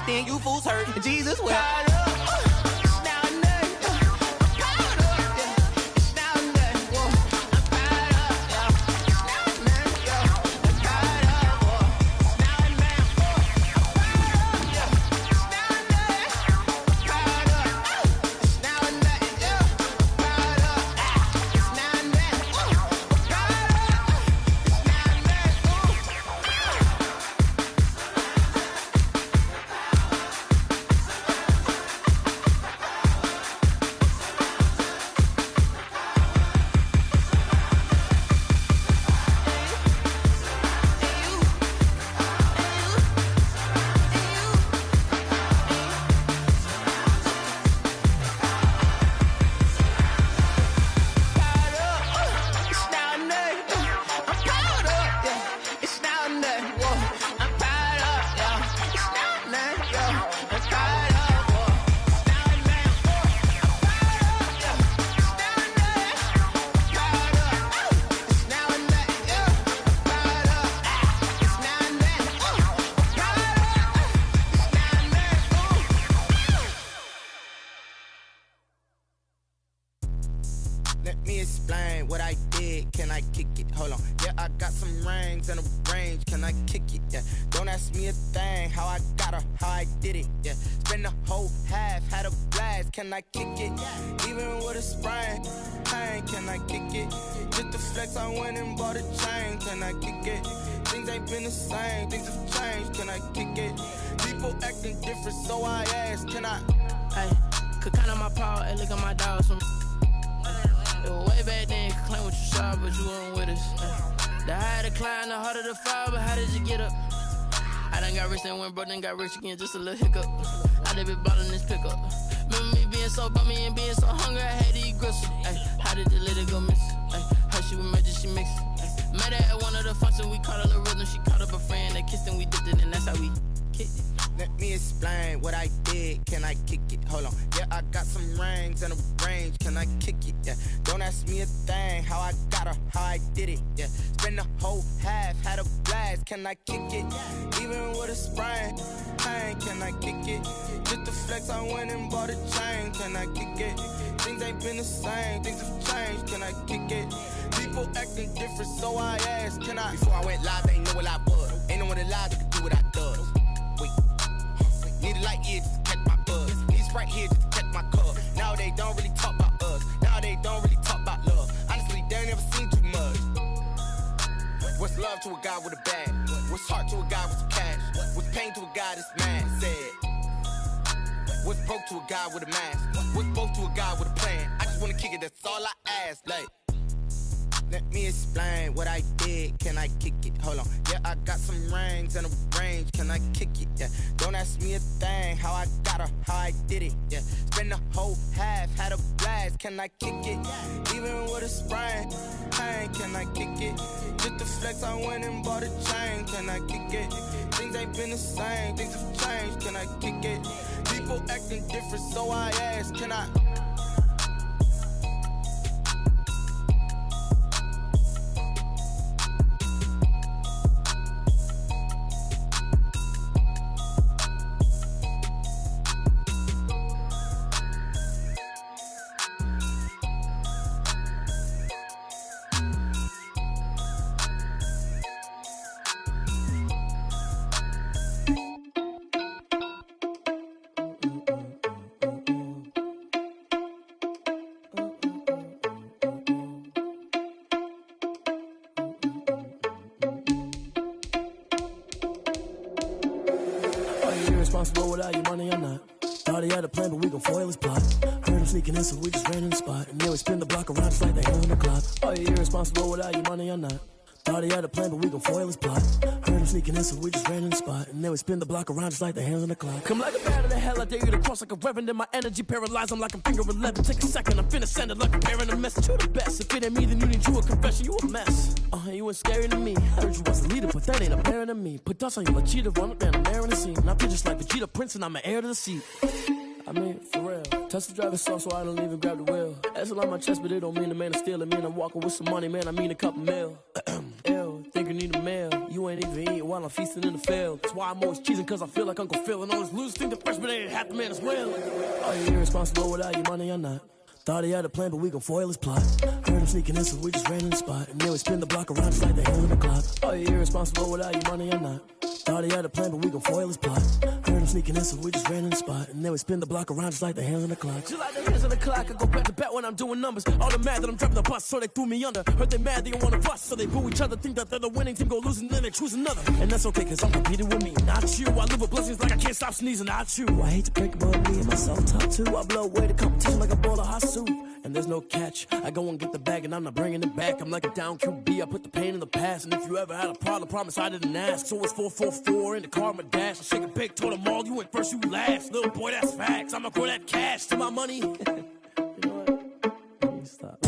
You fools hurt, Jesus will. Let me explain what I did. Can I kick it? Hold on. Yeah, I got some rings and a range. Can I kick it? Yeah. Don't ask me a thing. How I got her, how I did it. Yeah. Spend the whole half, had a blast. Can I kick it? Even with a sprain. Pain, can I kick it? Just the flex, I went and bought a chain. Can I kick it? Things ain't been the same. Things have changed. Can I kick it? People acting different, so I asked. Can I? Hey, could count on my power and look at my dogs. Way back then, could claim what you saw, but you weren't with us. The higher the climb, the harder the fall, but how did you get up? I done got rich and went broke, then got rich again, just a little hiccup. I done been ballin' this pickup. Remember me being so bummy and being so hungry, I had to eat gristle. How did the lady go miss? How she was magic, she mixed. Met her at one of the functions, we caught a little rhythm. She caught up a friend, they kissed and we dipped it, and that's how we kicked it. Let me explain what I did. Can I kick it? Hold on. Yeah, I got some rings and a range. Can I kick it? Yeah. Don't ask me a thing. How I got her, how I did it. Yeah. Spend the whole half, had a blast. Can I kick it? Even with a sprain. Pain, can I kick it? Just the flex, I went and bought a chain. Can I kick it? Things ain't been the same. Things have changed. Can I kick it? People acting different, so I asked. Can I? Before I went live, they ain't know what I was. Ain't no one alive that could do what I does. Wait. Need a light here just to catch my buzz. Need a Sprite here just to catch my cup. Now they don't really talk about us. Now they don't really talk about love. Honestly, they ain't never seen too much. What's love to a guy with a bag? What's heart to a guy with some cash? What's pain to a guy that's mad? Said. What's broke to a guy with a mask? What's both to a guy with a plan? I just wanna kick it, that's all I ask. Like, let me explain what I did. Can I kick it? Hold on. Yeah, I got some rings and a range. Can I kick it? Yeah. Don't ask me a thing. How I got her, how I did it. Yeah. Spend the whole half, had a blast. Can I kick it? Even with a sprain. Pain, can I kick it? Just the flex, I went and bought a chain. Can I kick it? Things ain't been the same. Things have changed. Can I kick it? People acting different, so I asked. Can I? irresponsible without your money or not. Thought he had a plan, but we gon' foil his plot. Heard him sneaking in, so we just ran in the spot. And then we spin the block around just like the hand on the clock. Oh, you irresponsible without your money or not. Thought he had a plan, but we gon' foil his plot. Heard him sneaking in, so we just ran in the spot. And then we spin the block around just like the hands on the clock. Come like a bat of the hell, I dare you to cross like a reverend. And my energy paralyzed, I'm like I'm finger 11. Take a second, I'm finna send it like a bearing a message. You the best, if it ain't me, then you need you a confession. You a mess, you ain't scary to me. Heard you was a leader, but that ain't apparent to me. Put dust on you like cheetah, run up down the air in the scene. And I feel just like Vegeta Prince, and I'm an heir to the seat. I mean, for real. Tesla driving soft, so I don't even grab the wheel. That's on my chest, but it don't mean the man is stealing. Mean I'm walking with some money, man, I mean a couple mil. Ew, think you need a meal. You ain't even eating while I'm feasting in the field. That's why I'm always cheesing, cause I feel like Uncle Phil. And all those losers think the freshman ain't half the man as well. Are you irresponsible without your money or not? Thought he had a plan, but we gon' foil his plot. Heard him sneaking in, so we just ran in the spot. And then we spin the block around just like the hand on the clock. Are you irresponsible without your money or not? Thought he had a plan, but we gon' foil his plot. Heard him sneaking in, so we just ran in the spot. And then we spin the block around just like the hands on the clock. Just like the hands on the clock, I go back to back when I'm doing numbers. All the mad that I'm driving the bus, so they threw me under. Heard they mad, they don't wanna bust, so they boo each other. Think that they're the winning team, go losing, then they choose another. And that's okay, cause I'm competing with me, not you. I live with blessings like I can't stop sneezing, not you. I hate to break it, but me and myself top two. I blow away the competition like a bowl of hot soup. And there's no catch. I go and get the bag and I'm not bringing it back. I'm like a down QB, I put the pain in the past. And if you ever had a problem, promise I didn't ask. So it's 4-4-4 in the car, my dash. I shake a big, told them all, you went first, you last. Little boy, that's facts. I'ma grow that cash to my money. You know what? Let me stop.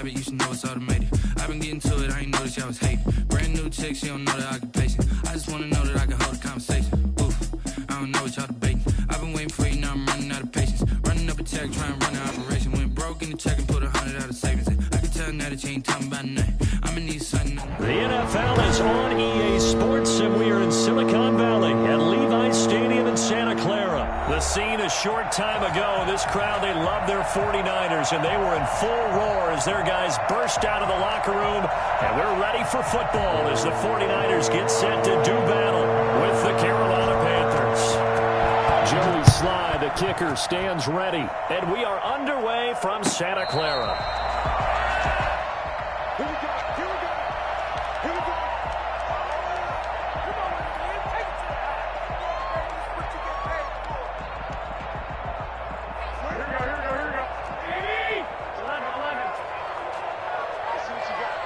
You should know it's automated. I've been getting to it, I ain't noticed y'all was hating. Brand new chick, she don't know the occupation. I just wanna know that I can hold a conversation. Oof, I don't know what y'all debating. I've been waiting for you, now I'm running out of patience. Running up a check, trying to run an operation. Went broke in the check and put 100 out of savings. I can tell now that you ain't talking about nothing. I'ma need something. The NFL is on EA Sports, and we are in Silicon Valley at Levi's Stadium in Santa Clara. The scene a short time ago. This crowd, they love their 49ers, and they were in full roar as their guys burst out of the locker room. And we're ready for football as the 49ers get set to do battle with the Carolina Panthers. Joey Sly, the kicker, stands ready. And we are underway from Santa Clara. Here we go. Here we go. Here we go. Come on, man. Take it to the house. What you get paid for? Here we go. Here we go. Here we go. 11. Let's see what you got.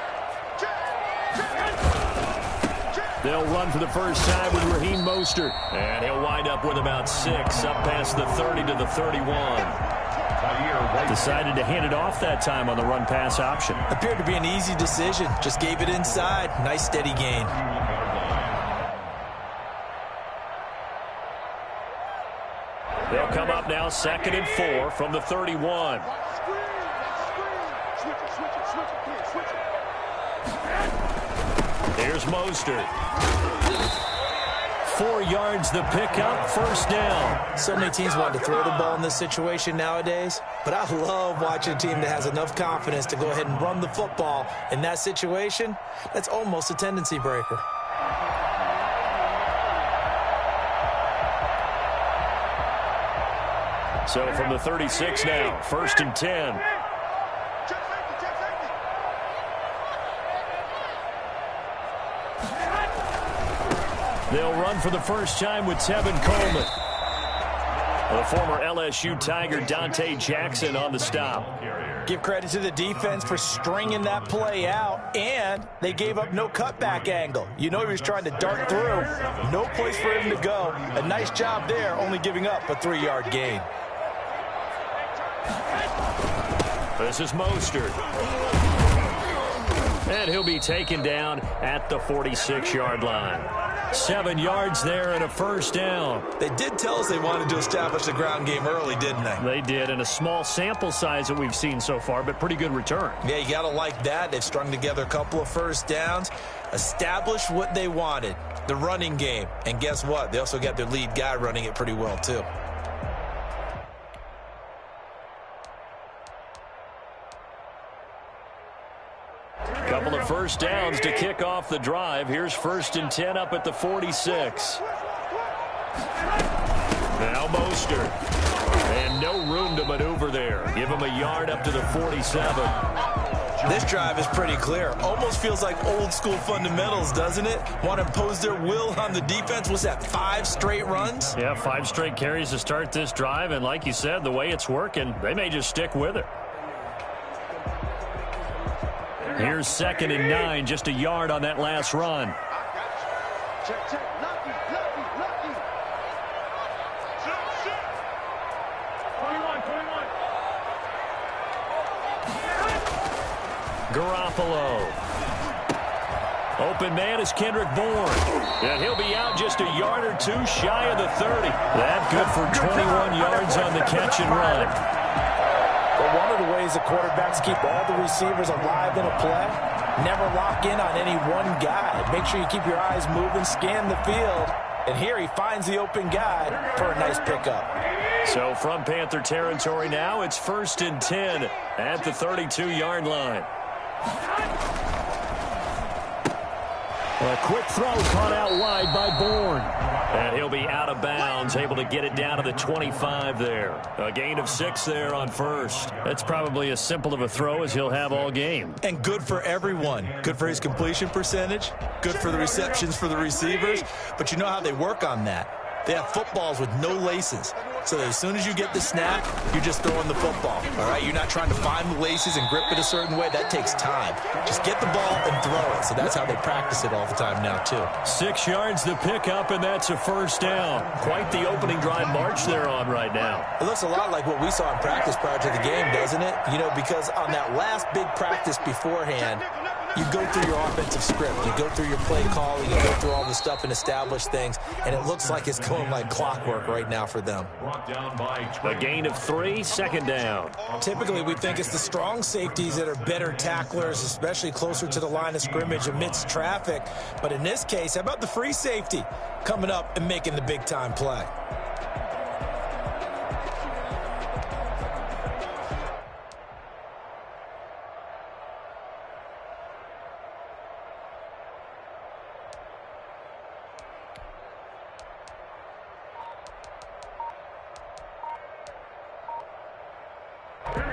They'll run for the first time with Raheem Mostert. And he'll wind up with about 6, up past the 30 to the 31. Decided to hand it off that time on the run-pass option. Appeared to be an easy decision. Just gave it inside. Nice steady gain. They'll come up now 2nd and 4 from the 31. Here's Mostert. 4 yards the pickup, first down. So many teams want to throw the ball in this situation nowadays, but I love watching a team that has enough confidence to go ahead and run the football. In that situation, that's almost a tendency breaker. So from the 36 now, 1st and 10. They'll run for the first time with Tevin Coleman. The former LSU Tiger Dante Jackson on the stop. Give credit to the defense for stringing that play out, and they gave up no cutback angle. You know he was trying to dart through. No place for him to go. A nice job there, only giving up a 3-yard gain. This is Mostert. And he'll be taken down at the 46-yard line. 7 yards there and a first down. They did tell us they wanted to establish the ground game early, didn't they? They did, and a small sample size that we've seen so far, but pretty good return. Yeah, you got to like that. They've strung together a couple of first downs, established what they wanted, the running game. And guess what? They also got their lead guy running it pretty well, too. Couple of first downs to kick off the drive. Here's 1st and 10 up at the 46. Now Mostert. And no room to maneuver there. Give him a yard up to the 47. This drive is pretty clear. Almost feels like old school fundamentals, doesn't it? Want to impose their will on the defense. Was that 5 straight runs? Yeah, 5 straight carries to start this drive. And like you said, the way it's working, they may just stick with it. Here's 2nd and 9, just a yard on that last run. Check, check. Lucky. 21. Garoppolo. Open man is Kendrick Bourne. And he'll be out just a yard or 2 shy of the 30. That good for 21 yards on the catch and run. But one of the ways the quarterbacks keep all the receivers alive in a play, never lock in on any one guy. Make sure you keep your eyes moving, scan the field. And here he finds the open guy for a nice pickup. So from Panther territory now, it's 1st and 10 at the 32-yard line. A quick throw caught out wide by Bourne. And he'll be out of bounds, able to get it down to the 25 there. A gain of 6 there on 1st. That's probably as simple of a throw as he'll have all game. And good for everyone. Good for his completion percentage. Good for the receptions for the receivers. But you know how they work on that. They have footballs with no laces. So that as soon as you get the snap, you're just throwing the football. All right, you're not trying to find the laces and grip it a certain way. That takes time. Just get the ball and throw it. So that's how they practice it all the time now, too. 6 yards the pickup, and that's a 1st down. Quite the opening drive march they're on right now. It looks a lot like what we saw in practice prior to the game, doesn't it? You know, because on that last big practice beforehand, you go through your offensive script. You go through your play calling. You go through all the stuff and establish things. And it looks like it's going like clockwork right now for them. A gain of 3, 2nd down. Typically, we think it's the strong safeties that are better tacklers, especially closer to the line of scrimmage amidst traffic. But in this case, how about the free safety coming up and making the big-time play?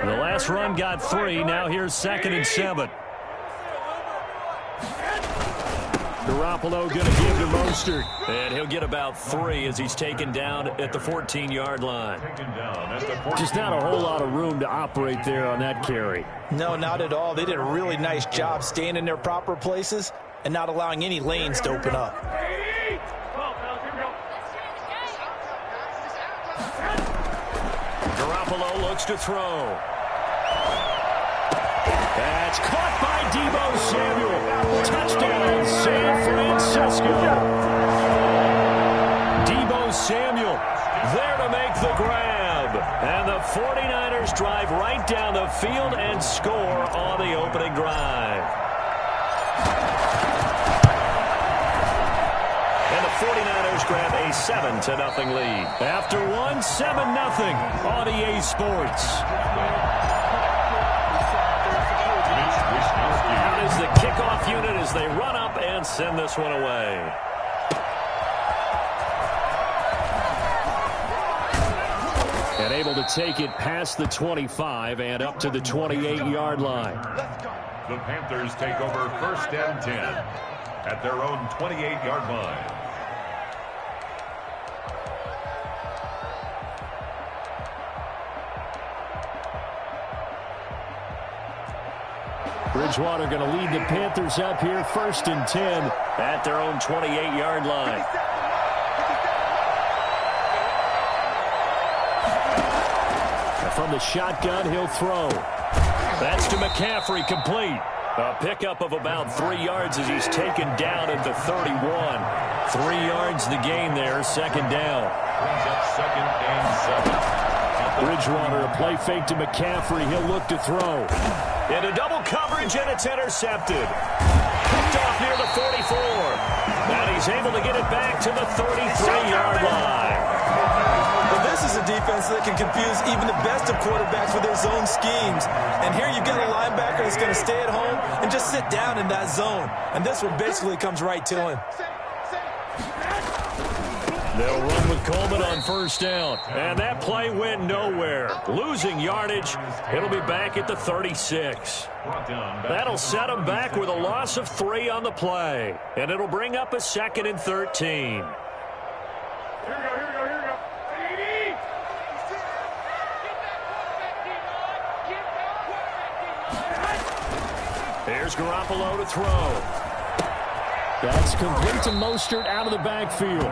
The last run got 3. Now here's 2nd and 7. Garoppolo going to give to Mostert. And he'll get about 3 as he's taken down at the 14-yard line. Just not a whole lot of room to operate there on that carry. No, not at all. They did a really nice job staying in their proper places and not allowing any lanes to open up. Garoppolo looks to throw. That's caught by Deebo Samuel. Touchdown, San Francisco. Deebo Samuel there to make the grab. And the 49ers drive right down the field and score on the opening drive. And the 49ers grab a 7-0 lead. After one, 7-0 on EA Sports. Out is the kickoff unit as they run up and send this one away. And able to take it past the 25 and up to the 28-yard line. The Panthers take over 1st and 10 at their own 28-yard line. Bridgewater going to lead the Panthers up here, 1st and 10 at their own 28-yard line. From the shotgun, he'll throw. That's to McCaffrey, complete. A pickup of about 3 yards as he's taken down at the 31. 3 yards the gain there, 2nd down. Brings up 2nd and 7. Bridgewater, a play fake to McCaffrey. He'll look to throw. Into double coverage, and it's intercepted. Picked off near the 44. And he's able to get it back to the 33-yard line. Well, this is a defense that can confuse even the best of quarterbacks with their zone schemes. And here you've got a linebacker that's going to stay at home and just sit down in that zone. And this one basically comes right to him. They'll run with Coleman on first down. And that play went nowhere. Losing yardage. It'll be back at the 36. That'll set them back with a loss of 3 on the play. And it'll bring up a 2nd and 13. Here's Garoppolo to throw. That's complete to Mostert out of the backfield.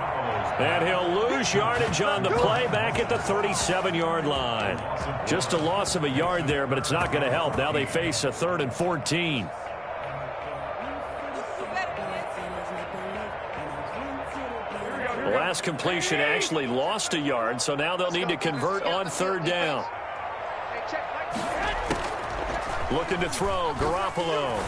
And he'll lose yardage on the play back at the 37-yard line. Just a loss of a yard there, but it's not going to help. Now they face a 3rd and 14. The last completion actually lost a yard, so now they'll need to convert on 3rd down. Looking to throw, Garoppolo.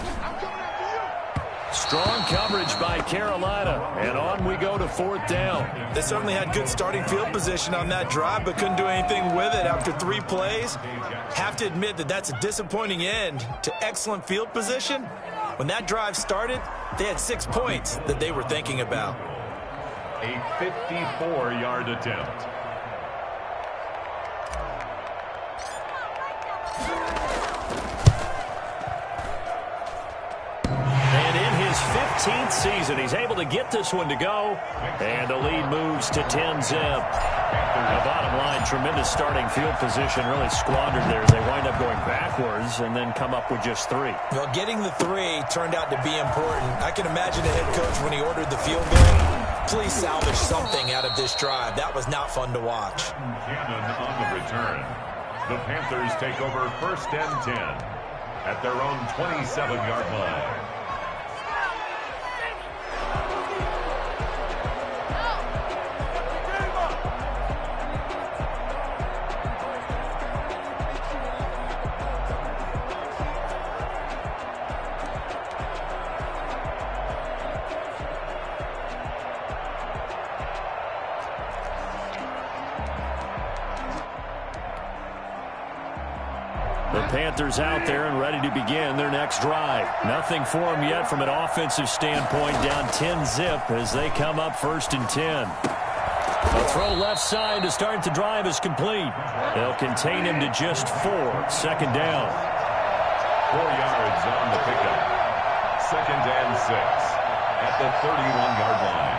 Strong coverage by Carolina, and on we go to 4th down. They certainly had good starting field position on that drive, but couldn't do anything with it after 3 plays. Have to admit that that's a disappointing end to excellent field position. When that drive started, they had 6 points that they were thinking about. A 54-yard attempt. And in his 15th season, he's able to get this one to go. And the lead moves to 10-zip. The bottom line, tremendous starting field position, really squandered there as they wind up going backwards and then come up with just 3. Well, getting the 3 turned out to be important. I can imagine the head coach when he ordered the field goal. Please salvage something out of this drive. That was not fun to watch. Cannon on the return. The Panthers take over 1st and 10 at their own 27-yard line. Panthers out there and ready to begin their next drive. Nothing for them yet from an offensive standpoint, down 10-zip as they come up 1st and 10. A throw left side to start the drive is complete. They'll contain him to just 4. 2nd down. 4 yards on the pickup. 2nd and 6 at the 31-yard line.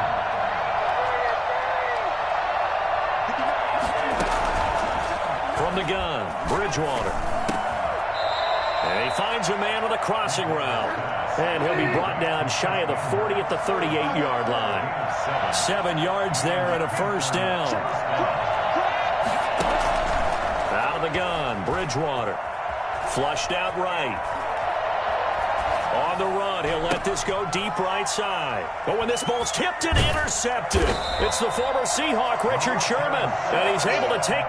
From the gun, Bridgewater. And he finds a man on the crossing route. And he'll be brought down shy of the 40 at the 38-yard line. 7 yards there and a 1st down. Out of the gun, Bridgewater. Flushed out right. On the run, he'll let this go deep right side. But when this ball's tipped and intercepted, it's the former Seahawk, Richard Sherman. And he's able to take...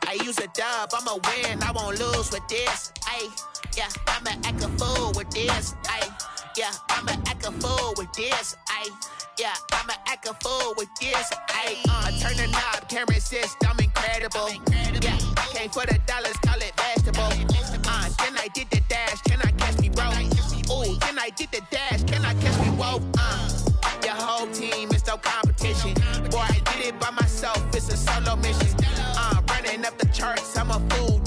I use a dub, I'ma win, I won't lose with this. Yeah, I'ma act a fool with this. Yeah, I'ma act a fool with this. Yeah, I'ma act a fool with this. Turn the knob, can't resist, I'm incredible. Yeah, came for the dollars, call it vegetable. Then I did the dash, can I catch me, bro? Ooh, then I did the dash, can I catch me, whoa? Your whole team is no competition. Boy, I did it by myself, it's a solo mission. Running up the charts, I'm a fool.